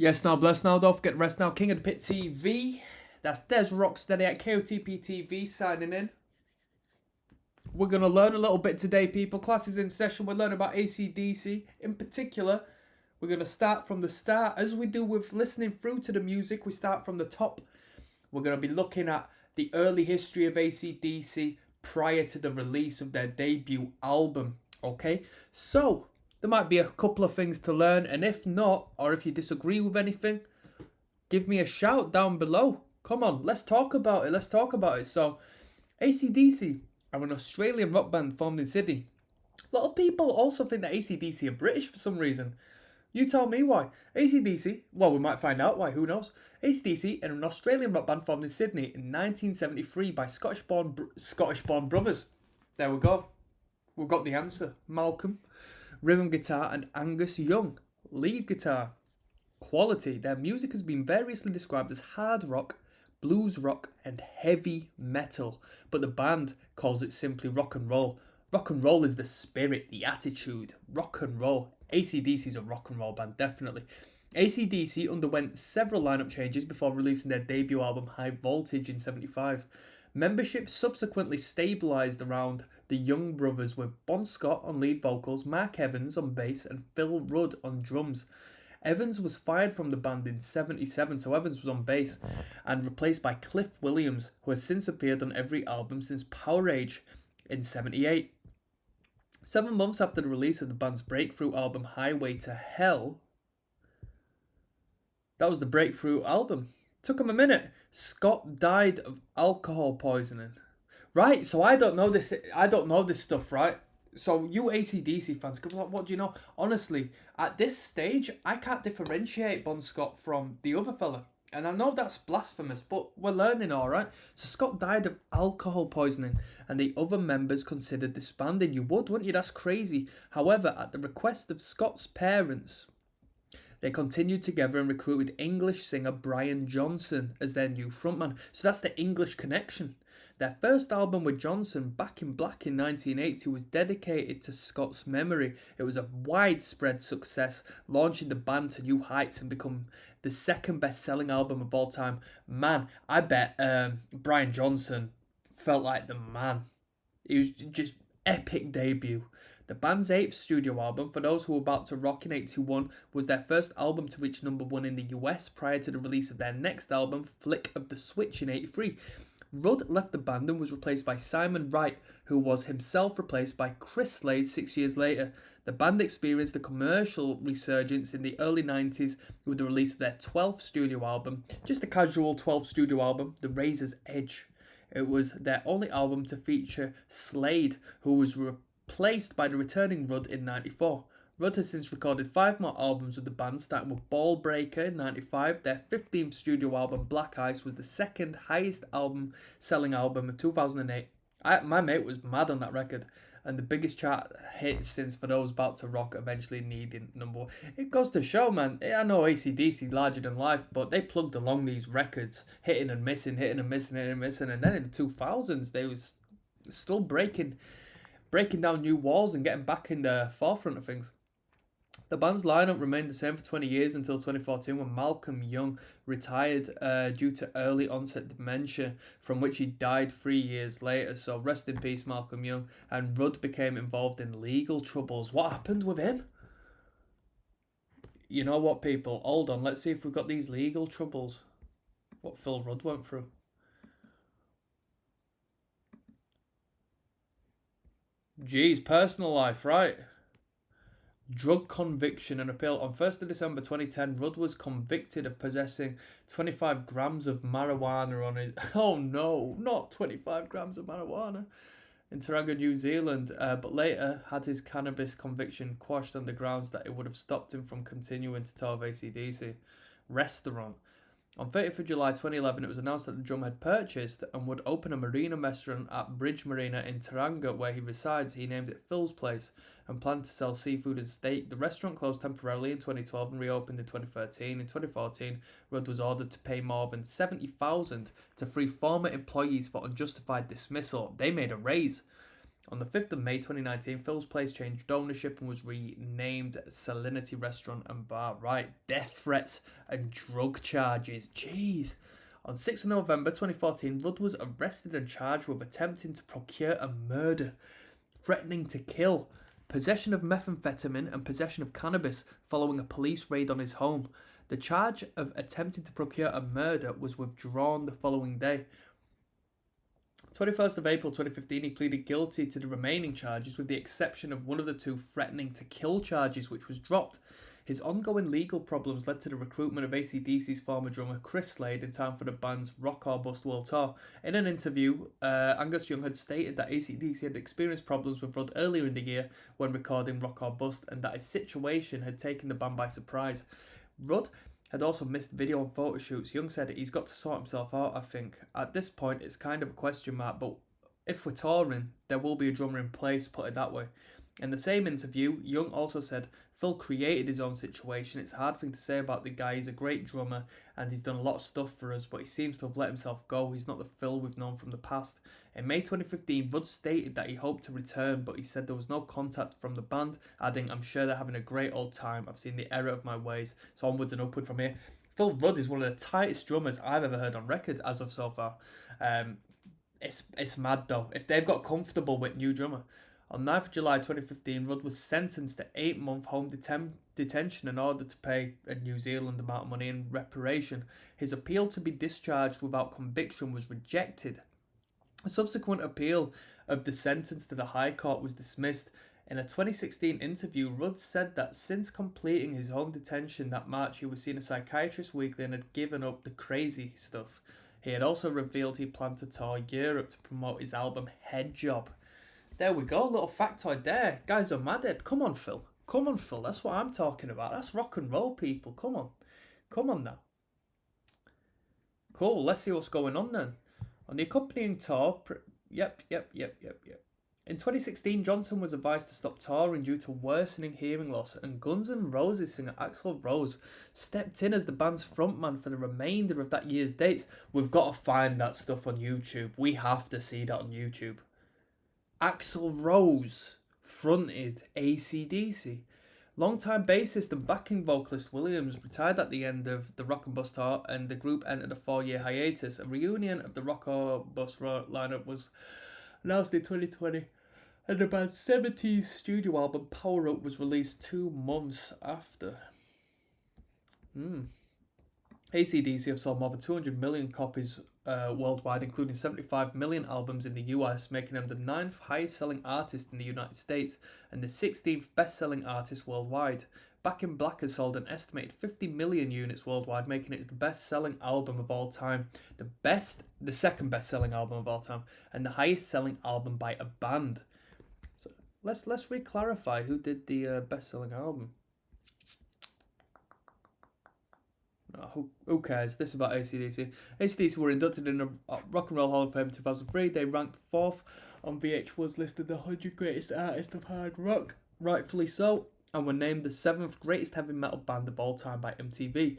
Yes, now, bless now, don't forget rest now. King of the Pit TV. That's dezrocksteady at KOTP TV signing in. We're going to learn a little bit today, people. Class is in session. We're learning about ACDC. In particular, we're going to start from the start. As we do with listening through to the music, we start from the top. We're going to be looking at the early history of ACDC prior to the release of their debut album. Okay, so there might be a couple of things to learn, and if not, or if you disagree with anything, give me a shout down below. Come on, let's talk about it. So, ACDC are an Australian rock band formed in Sydney. A lot of people also think that ACDC are British for some reason. You tell me why. ACDC, well, we might find out why, who knows. ACDC are an Australian rock band formed in Sydney in 1973 by Scottish-born brothers. There we go. We've got the answer. Malcolm, rhythm guitar, and Angus Young, lead guitar. Quality. Their music has been variously described as hard rock, blues rock, and heavy metal, but the band calls it simply rock and roll. Rock and roll is the spirit, the attitude. Rock and roll. ACDC is a rock and roll band, definitely. ACDC underwent several lineup changes before releasing their debut album High Voltage in 75. Membership subsequently stabilised around the Young brothers with Bon Scott on lead vocals, Mark Evans on bass, and Phil Rudd on drums. Evans was fired from the band in 77, so Evans was on bass, and replaced by Cliff Williams, who has since appeared on every album since Power Age in 78. 7 months after the release of the band's breakthrough album Highway to Hell, that was the breakthrough album. Took him a minute. Scott died of alcohol poisoning. Right, so I don't know this stuff, right? So you ACDC fans, what do you know? Honestly, at this stage, I can't differentiate Bon Scott from the other fella. And I know that's blasphemous, but we're learning, alright? So Scott died of alcohol poisoning, and the other members considered disbanding. You would, wouldn't you? That's crazy. However, at the request of Scott's parents, they continued together and recruited English singer Brian Johnson as their new frontman. So that's the English connection. Their first album with Johnson, Back in Black in 1980, was dedicated to Scott's memory. It was a widespread success, launching the band to new heights and become the second best-selling album of all time. Man, I bet Brian Johnson felt like the man. It was just epic debut. The band's 8th studio album, For Those Who Were About to Rock in 81, was their first album to reach number 1 in the US prior to the release of their next album, Flick of the Switch in 83. Rudd left the band and was replaced by Simon Wright, who was himself replaced by Chris Slade 6 years later. The band experienced a commercial resurgence in the early 90s with the release of their 12th studio album, just a casual 12th studio album, The Razor's Edge. It was their only album to feature Slade, who was replaced by the returning Rudd in 94. Rudd has since recorded 5 more albums with the band, starting with Ball Breaker in 95. Their 15th studio album, Black Ice, was the second highest selling album of 2008. My mate was mad on that record, and the biggest chart hit since For Those About to Rock, eventually needing number 1. It goes to show, man. I know ACDC larger than life, but they plugged along these records, hitting and missing, and then in the 2000s they was still breaking down new walls and getting back in the forefront of things. The band's lineup remained the same for 20 years until 2014 when Malcolm Young retired due to early onset dementia, from which he died 3 years later. So rest in peace, Malcolm Young. And Rudd became involved in legal troubles. What happened with him? You know what, people? Hold on, let's see if we've got these legal troubles. What Phil Rudd went through. Geez, personal life, right? Drug conviction and appeal. On 1st of December 2010, Rudd was convicted of possessing 25 grams of marijuana on his... Oh no, not 25 grams of marijuana. In Tauranga, New Zealand, but later had his cannabis conviction quashed on the grounds that it would have stopped him from continuing to tour of ACDC. Restaurant. On 30th of July 2011, it was announced that the drummer had purchased and would open a marina restaurant at Bridge Marina in Tauranga, where he resides. He named it Phil's Place and planned to sell seafood and steak. The restaurant closed temporarily in 2012 and reopened in 2013. In 2014, Rudd was ordered to pay more than $70,000 to 3 former employees for unjustified dismissal. They made a raise. On the 5th of May 2019, Phil's place changed ownership and was renamed Salinity Restaurant and Bar. Right, death threats and drug charges. Jeez. On 6th of November 2014, Rudd was arrested and charged with attempting to procure a murder, threatening to kill, possession of methamphetamine and possession of cannabis following a police raid on his home. The charge of attempting to procure a murder was withdrawn the following day. 21st of April 2015, he pleaded guilty to the remaining charges with the exception of one of the two threatening to kill charges, which was dropped. His ongoing legal problems led to the recruitment of ACDC's former drummer Chris Slade in time for the band's Rock or Bust World Tour. In an interview, Angus Young had stated that ACDC had experienced problems with Rudd earlier in the year when recording Rock or Bust and that his situation had taken the band by surprise. Rudd had also missed video and photo shoots. Young said he's got to sort himself out, I think. At this point, it's kind of a question mark, but if we're touring, there will be a drummer in place, put it that way. In the same interview, Young also said, Phil created his own situation. It's a hard thing to say about the guy. He's a great drummer and he's done a lot of stuff for us, but he seems to have let himself go. He's not the Phil we've known from the past. In May 2015, Rudd stated that he hoped to return, but he said there was no contact from the band, adding, I'm sure they're having a great old time. I've seen the error of my ways, so onwards and upward from here. Phil Rudd is one of the tightest drummers I've ever heard on record as of so far. It's mad though. If they've got comfortable with new drummer. On 9th of July 2015, Rudd was sentenced to 8-month home detention in order to pay a New Zealand amount of money in reparation. His appeal to be discharged without conviction was rejected. A subsequent appeal of the sentence to the High Court was dismissed. In a 2016 interview, Rudd said that since completing his home detention that March, he was seeing a psychiatrist weekly and had given up the crazy stuff. He had also revealed he planned to tour Europe to promote his album Head Job. There we go, little factoid there. Guys are mad at. Come on, Phil. Come on, Phil. That's what I'm talking about. That's rock and roll, people. Come on. Come on now. Cool. Let's see what's going on then. On the accompanying tour... Yep. In 2016, Johnson was advised to stop touring due to worsening hearing loss, and Guns N' Roses singer Axl Rose stepped in as the band's frontman for the remainder of that year's dates. We've got to find that stuff on YouTube. We have to see that on YouTube. Axl Rose fronted ACDC. Longtime bassist and backing vocalist Williams retired at the end of the Rock and Bust tour, and the group entered a 4-year hiatus. A reunion of the Rock or Bust lineup was announced in 2020, and the band's 70s studio album Power Up was released 2 months after. ACDC have sold more than 200 million copies worldwide, including 75 million albums in the US, making them the 9th highest selling artist in the United States and the 16th best selling artist worldwide. Back in Black has sold an estimated 50 million units worldwide, making it the best selling album of all time, the second best selling album of all time, and the highest selling album by a band. So let's re-clarify who did the best selling album. Who cares? This is about ACDC. ACDC were inducted in the Rock and Roll Hall of Fame in 2003. They ranked 4th on VH1's list of the 100 greatest artists of hard rock, rightfully so, and were named the 7th greatest heavy metal band of all time by MTV.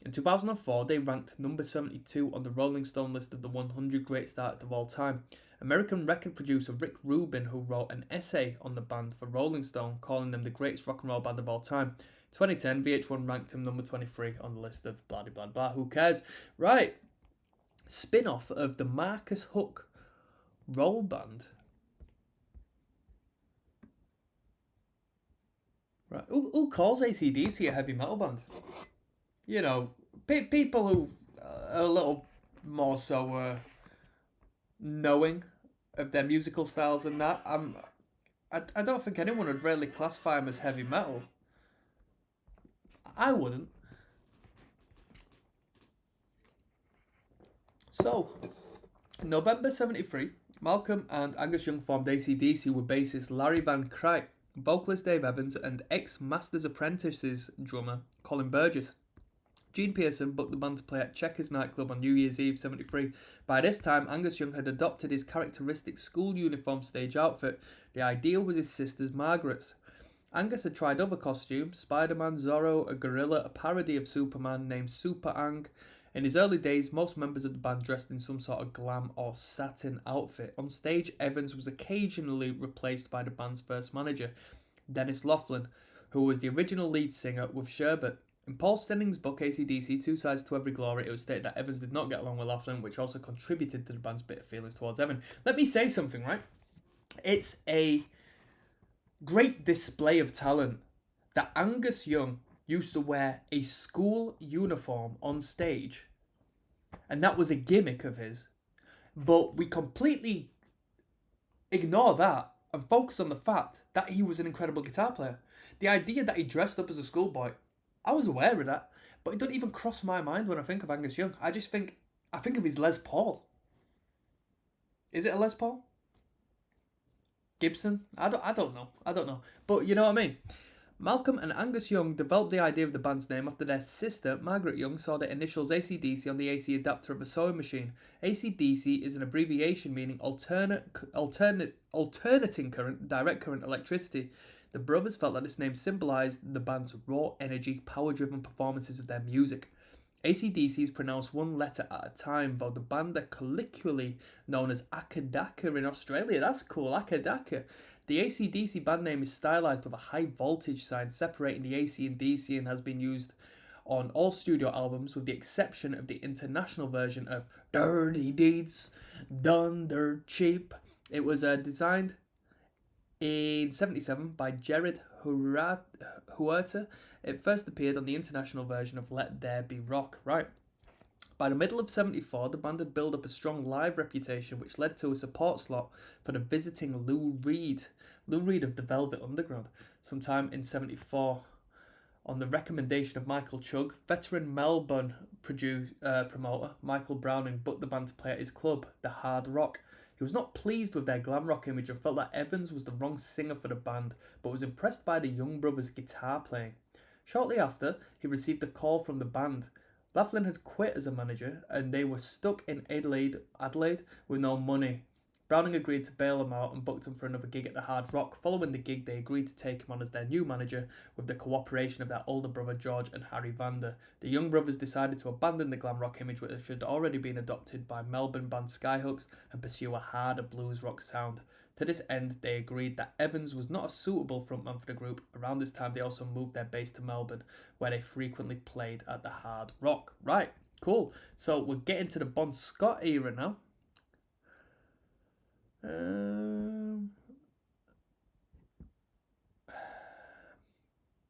In 2004, they ranked number 72 on the Rolling Stone list of the 100 greatest artists of all time. American record producer Rick Rubin, who wrote an essay on the band for Rolling Stone, calling them the greatest rock and roll band of all time. 2010, VH1 ranked him number 23 on the list of blah, blah, blah. Who cares? Right. Spin-off of the Marcus Hook Roll Band. Right. Who calls ACDC a heavy metal band? You know, people who are a little more so knowing of their musical styles and that. I don't think anyone would really classify them as heavy metal. I wouldn't. So, in November 73, Malcolm and Angus Young formed ACDC with bassist Larry Van Cryke, vocalist Dave Evans, and ex-Masters Apprentices drummer Colin Burgess. Gene Pearson booked the band to play at Checkers nightclub on New Year's Eve 73. By this time, Angus Young had adopted his characteristic school uniform stage outfit. The ideal was his sister's Margaret's. Angus had tried other costumes: Spider-Man, Zorro, a gorilla, a parody of Superman named Super Ang, In his early days, most members of the band dressed in some sort of glam or satin outfit. On stage, Evans was occasionally replaced by the band's first manager, Dennis Laughlin, who was the original lead singer with Sherbet. In Paul Stenning's book ACDC, Two Sides to Every Glory, it was stated that Evans did not get along with Laughlin, which also contributed to the band's bitter feelings towards Evans. Let me say something, right? It's a great display of talent that Angus Young used to wear a school uniform on stage, and that was a gimmick of his. But we completely ignore that and focus on the fact that he was an incredible guitar player. The idea that he dressed up as a schoolboy, I was aware of that, but it doesn't even cross my mind when I think of Angus Young. I think of his Les Paul. Is it a Les Paul? Gibson? I don't know. But you know what I mean? Malcolm and Angus Young developed the idea of the band's name after their sister, Margaret Young, saw the initials ACDC on the AC adapter of a sewing machine. ACDC is an abbreviation meaning alternating current, direct current electricity. The brothers felt that this name symbolised the band's raw energy, power-driven performances of their music. ACDC is pronounced one letter at a time, though the band are colloquially known as Akadaka in Australia. That's cool, Akadaka. The AC/DC band name is stylized with a high voltage sign separating the AC and DC and has been used on all studio albums with the exception of the international version of Dirty Deeds Done Dirt Cheap. It was designed in 1977 by Jared Huerta. It first appeared on the international version of Let There Be Rock. Right. By the middle of 1974, the band had built up a strong live reputation, which led to a support slot for the visiting Lou Reed of the Velvet Underground. Sometime in 1974, on the recommendation of Michael Chugg, veteran Melbourne promoter Michael Browning booked the band to play at his club, the Hard Rock. He was not pleased with their glam rock image and felt that Evans was the wrong singer for the band, but was impressed by the Young brothers' guitar playing. Shortly after, he received a call from the band. Laughlin had quit as a manager, and they were stuck in Adelaide with no money. Browning agreed to bail him out and booked him for another gig at the Hard Rock. Following the gig, they agreed to take him on as their new manager with the cooperation of their older brother George and Harry Vander. The Young brothers decided to abandon the glam rock image which had already been adopted by Melbourne band Skyhooks and pursue a harder blues rock sound. To this end, they agreed that Evans was not a suitable frontman for the group. Around this time, they also moved their base to Melbourne, where they frequently played at the Hard Rock. Right, cool. So we're getting to the Bon Scott era now.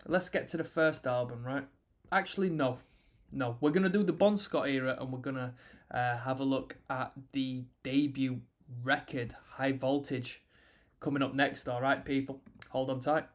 Let's get to the first album, right? Actually, no. We're going to do the Bon Scott era, and we're going to have a look at the debut record, High Voltage, coming up next. All right, people, hold on tight.